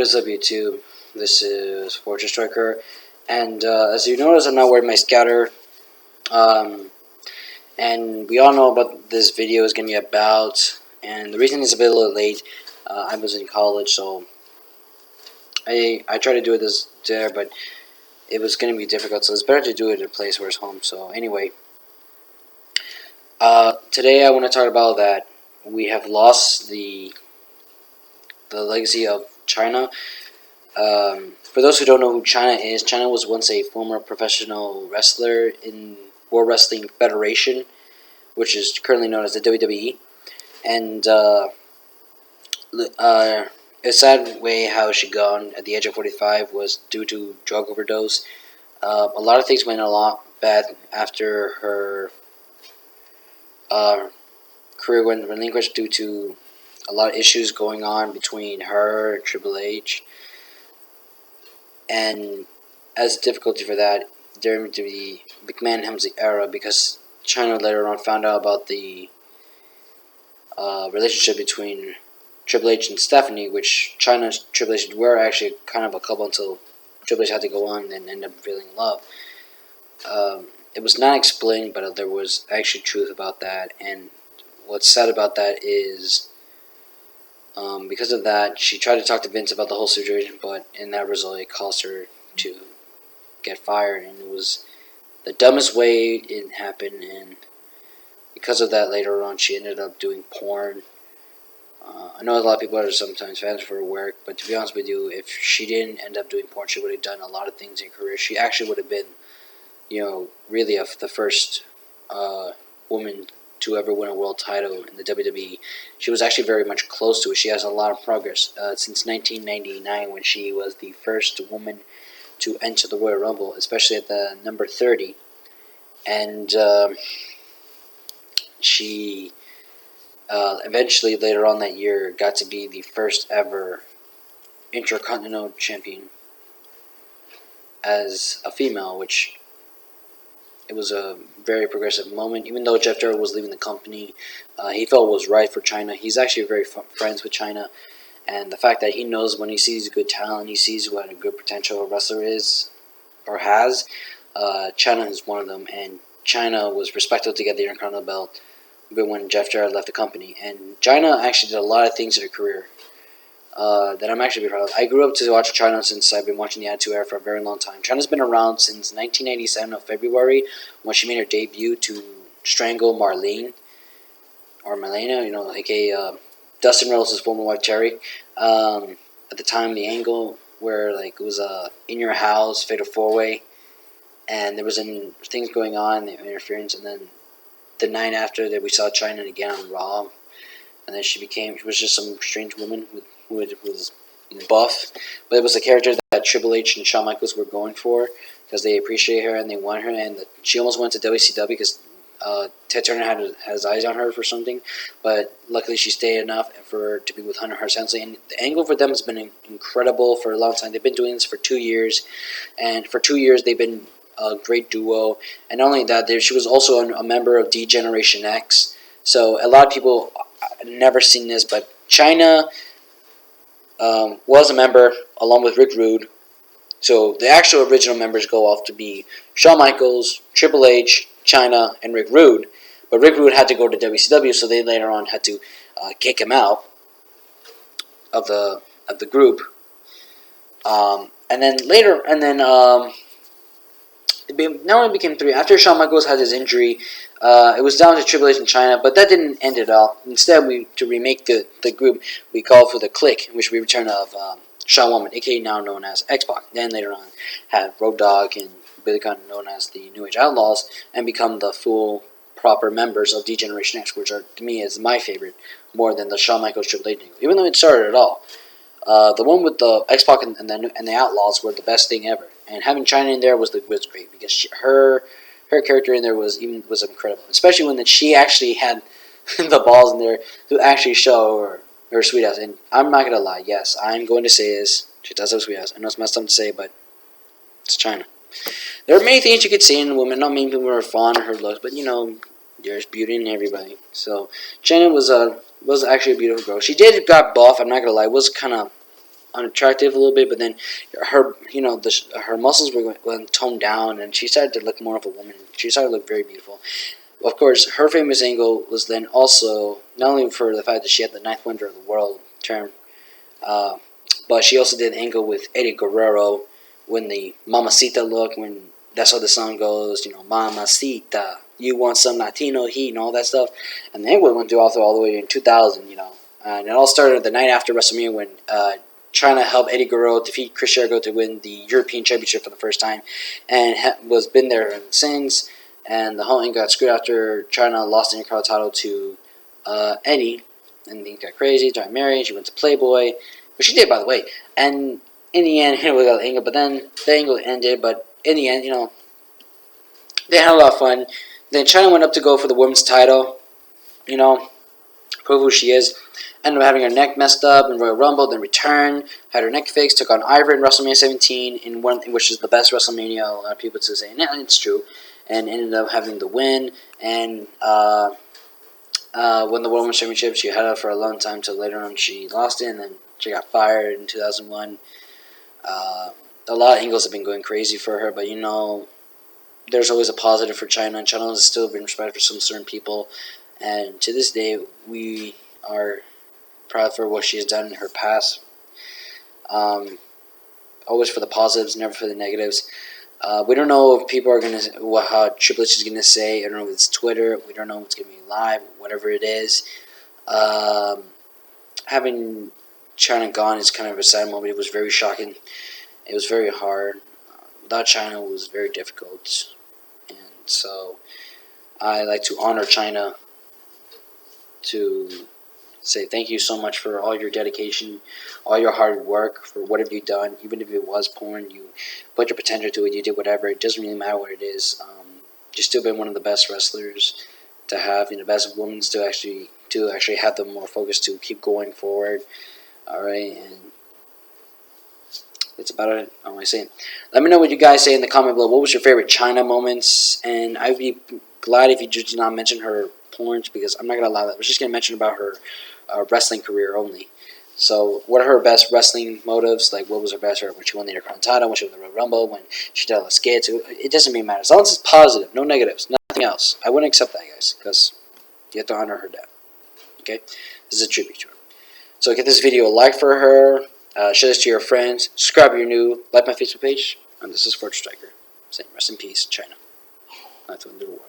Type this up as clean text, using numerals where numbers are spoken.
is up, YouTube? This is Fortress Striker, and as you notice, I'm not wearing my scouter. Um, and we all know about this video is going to be about, and the reason it's a bit a little late, I was in college, so I tried to do it this there, but it was going to be difficult, so it's better to do it in a place where it's home. So anyway, today I want to talk about that we have lost the legacy of Chyna. For those who don't know who Chyna is, Chyna was once a former professional wrestler in World Wrestling Federation, which is currently known as the WWE. And a sad way how she gone at the age of 45 was due to drug overdose. A lot of things went a lot bad after her career went relinquished due to a lot of issues going on between her and Triple H. And as difficulty for that during the McMahon Helmsley era, because Chyna later on found out about the relationship between Triple H and Stephanie, which Chyna and Triple H were actually kind of a couple until Triple H had to go on and end up feeling love. It was not explained, but there was actually truth about that. And what's sad about that is, because of that, she tried to talk to Vince about the whole situation, but in that result, it caused her to get fired, and it was the dumbest way it happened. And because of that, later on, she ended up doing porn. I know a lot of people are sometimes fans for her work, but to be honest with you, if she didn't end up doing porn, she would have done a lot of things in her career. She actually would have been, really the first woman to ever win a world title in the WWE. She was actually very much close to it. She has a lot of progress since 1999, when she was the first woman to enter the Royal Rumble, especially at the number 30. And she eventually, later on that year, got to be the first ever Intercontinental Champion as a female, which it was a very progressive moment. Even though Jeff Jarrett was leaving the company, he felt it was right for Chyna. He's actually very friends with Chyna, and the fact that he knows when he sees good talent, he sees what a good potential a wrestler is or has. Chyna is one of them, and Chyna was respected to get the Intercontinental belt when Jeff Jarrett left the company. And Chyna actually did a lot of things in her career that I'm actually proud of. I grew up to watch Chyna since I've been watching the Attitude Era for a very long time. Chyna's been around since 1987 of February, when she made her debut to strangle Marlene, or Marlena, aka Dustin Rhodes' former wife Terry. At the time, the angle where it was in your house, fatal 4-way, and there was things going on, the interference, and then the night after that we saw Chyna again on Raw, and then she was just some strange woman who was buff, but it was a character that Triple H and Shawn Michaels were going for, because they appreciate her and they want her, and she almost went to WCW because Ted Turner had his eyes on her for something, but luckily she stayed enough for her to be with Hunter Hearst Helmsley. And the angle for them has been incredible for a long time. They've been doing this for 2 years, and for 2 years they've been a great duo. And not only that, she was also a member of D-Generation X. So a lot of people never seen this, but Chyna was a member along with Rick Rude. So the actual original members go off to be Shawn Michaels, Triple H, Chyna, and Rick Rude. But Rick Rude had to go to WCW, so they later on had to kick him out of the group. It now only became 3. After Shawn Michaels had his injury, it was down to Triple H and Chyna, but that didn't end it all. Instead, to remake the group, we called for the Clique, in which we return of Shawn Woman, aka now known as X-Pac. Then later on, had Road Dogg and Billy Gunn, known as the New Age Outlaws, and become the full proper members of D-Generation X, which are, to me, is my favorite, more than the Shawn Michaels Triple H angle, even though it started it all. The one with the X-Pac and the Outlaws were the best thing ever, and having Chyna in there was great, because her character in there was incredible, especially when she actually had the balls in there to actually show her sweet ass. And I'm not gonna lie, yes, I'm going to say this: she does have sweet ass. I know it's messed up to say, but it's Chyna. There are many things you could say in a woman. Not many people are fond of her looks, but there's beauty in everybody. So Chyna was actually a beautiful girl. She got buff. I'm not gonna lie, it was kind of unattractive a little bit, but then her, her muscles were toned down, and she started to look more of a woman. She started to look very beautiful. Of course, her famous angle was then also not only for the fact that she had the ninth wonder of the world term, uh, but she also did an angle with Eddie Guerrero when the Mamacita look, when that's how the song goes, Mamacita, you want some Latino heat and all that stuff. And the angle went through all the way in 2000, And it all started the night after WrestleMania when Chyna helped Eddie Guerrero defeat Chris Jericho to win the European Championship for the first time, and was been there since. And the whole thing got screwed after Chyna lost the Intercontinental title to Eddie, and things got crazy. Got married. She went to Playboy, which she did, by the way. And in the end, we got the angle. But then the angle ended. But in the end, they had a lot of fun. Then Chyna went up to go for the women's title. Prove who she is. Ended up having her neck messed up in Royal Rumble, then returned, had her neck fixed, took on Ivory in WrestleMania 17, which is the best WrestleMania. A lot of people to say, and it's true, and ended up having the win, and won the World Women's Championship. She had it for a long time till later on she lost it, and then she got fired in 2001. A lot of angles have been going crazy for her, but there's always a positive for Chyna, and Chyna has still been respected for some certain people, and to this day, we are proud for what she has done in her past. Always for the positives, never for the negatives. We don't know if people are how Triple H is gonna say. I don't know if it's Twitter. We don't know if it's gonna be live. Whatever it is, having Chyna gone is kind of a sad moment. It was very shocking. It was very hard. Without Chyna, it was very difficult, and so I like to honor Chyna, to say thank you so much for all your dedication, all your hard work, for what have you done. Even if it was porn, you put your potential to it, you did whatever. It doesn't really matter what it is. You've still been one of the best wrestlers to have, the best women to actually have them more focused to keep going forward. Alright, and that's about it. I want to say. Let me know what you guys say in the comment below. What was your favorite Chyna moments? And I'd be glad if you just did not mention her porns, because I'm not going to allow that. We're just going to mention about her wrestling career only. So, what are her best wrestling motives? Like, what was her best when she won the Intercontinental title, when she won the Royal Rumble, when she did all the skits? It doesn't really matter. As long as it's positive, no negatives, nothing else. I wouldn't accept that, guys, because you have to honor her death. Okay? This is a tribute to her. So, give this video a like for her. Share this to your friends. Subscribe if you're new. Like my Facebook page. And this is Fortune Striker saying rest in peace, Chyna. That's the end of the world.